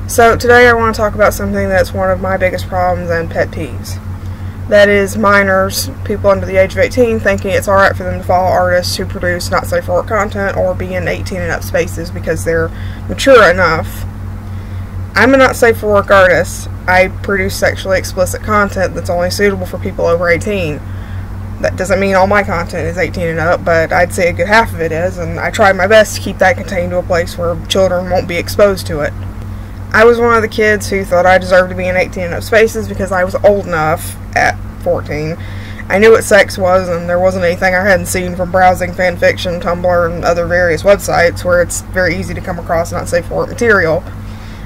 So today I want to talk about something that's one of my biggest problems and pet peeves. That is minors, people under the age of 18, thinking it's alright for them to follow artists who produce not safe for work content or be in 18 and up spaces because they're mature enough. I'm a not safe for work artist. I produce sexually explicit content that's only suitable for people over 18. That doesn't mean all my content is 18 and up, but I'd say a good half of it is, and I try my best to keep that contained to a place where children won't be exposed to it. I was one of the kids who thought I deserved to be in 18 and up spaces because I was old enough, at 14. I knew what sex was, and there wasn't anything I hadn't seen from browsing fanfiction, Tumblr, and other various websites where it's very easy to come across not safe for work material.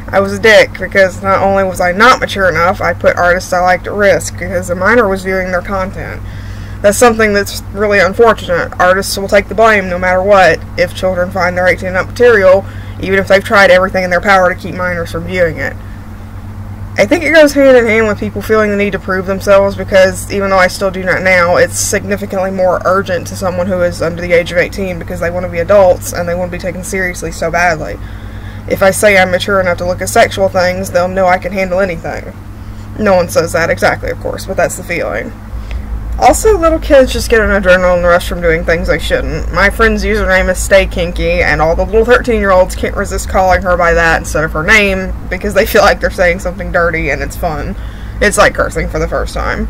I was a dick because not only was I not mature enough, I put artists I liked at risk because a minor was viewing their content. That's something that's really unfortunate. Artists will take the blame no matter what if children find their 18 and up material, even if they've tried everything in their power to keep minors from viewing it. I think it goes hand in hand with people feeling the need to prove themselves because, even though I still do that now, it's significantly more urgent to someone who is under the age of 18 because they want to be adults and they want to be taken seriously so badly. If I say I'm mature enough to look at sexual things, they'll know I can handle anything. No one says that exactly, of course, but that's the feeling. Also, little kids just get an adrenaline rush from doing things they shouldn't. My friend's username is Stay Kinky, and all the little 13-year-olds can't resist calling her by that instead of her name because they feel like they're saying something dirty and it's fun. It's like cursing for the first time.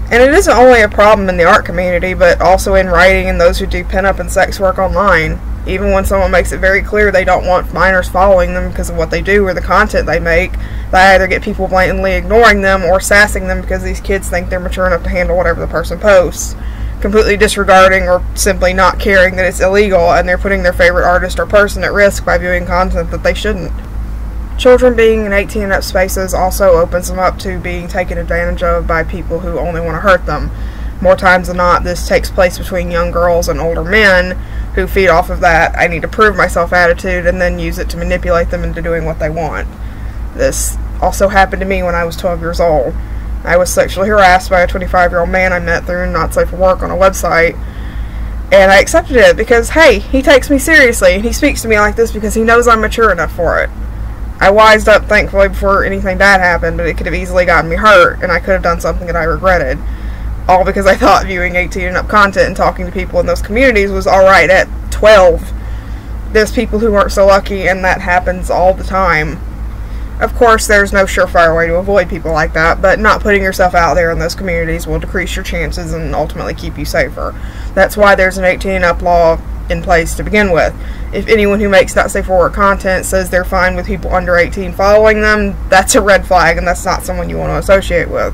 And it isn't only a problem in the art community, but also in writing and those who do pinup and sex work online. Even when someone makes it very clear they don't want minors following them because of what they do or the content they make, they either get people blatantly ignoring them or sassing them because these kids think they're mature enough to handle whatever the person posts, completely disregarding or simply not caring that it's illegal and they're putting their favorite artist or person at risk by viewing content that they shouldn't. Children being in 18 and up spaces also opens them up to being taken advantage of by people who only want to hurt them. More times than not, this takes place between young girls and older men who feed off of that I need to prove myself attitude and then use it to manipulate them into doing what they want. This also happened to me when I was 12 years old. I was sexually harassed by a 25-year-old man I met through Not Safe for Work on a website, and I accepted it because, hey, he takes me seriously and he speaks to me like this because he knows I'm mature enough for it. I wised up, thankfully, before anything bad happened, but it could have easily gotten me hurt, and I could have done something that I regretted. All because I thought viewing 18 and up content and talking to people in those communities was alright at 12. There's people who aren't so lucky, and that happens all the time. Of course, there's no surefire way to avoid people like that, but not putting yourself out there in those communities will decrease your chances and ultimately keep you safer. That's why there's an 18 and up law in place to begin with. If anyone who makes not safe for work content says they're fine with people under 18 following them, that's a red flag and that's not someone you want to associate with.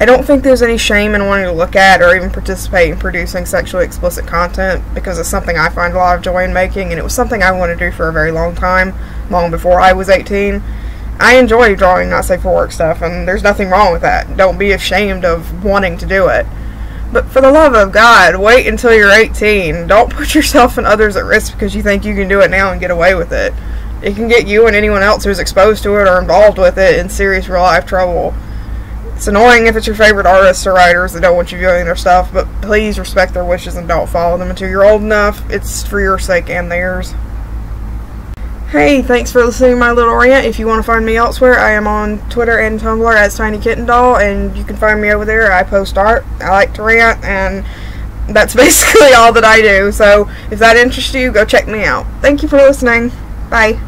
I don't think there's any shame in wanting to look at or even participate in producing sexually explicit content because it's something I find a lot of joy in making, and it was something I wanted to do for a very long time, long before I was 18. I enjoy drawing not safe for work stuff, and there's nothing wrong with that. Don't be ashamed of wanting to do it. But for the love of God, wait until you're 18. Don't put yourself and others at risk because you think you can do it now and get away with it. It can get you and anyone else who's exposed to it or involved with it in serious real life trouble. It's annoying if it's your favorite artists or writers that don't want you viewing their stuff, but please respect their wishes and don't follow them until you're old enough. It's for your sake and theirs. Hey, thanks for listening to my little rant. If you want to find me elsewhere, I am on Twitter and Tumblr as Tiny Kitten Doll, and you can find me over there. I post art, I like to rant, and that's basically all that I do. So if that interests you, go check me out. Thank you for listening. Bye.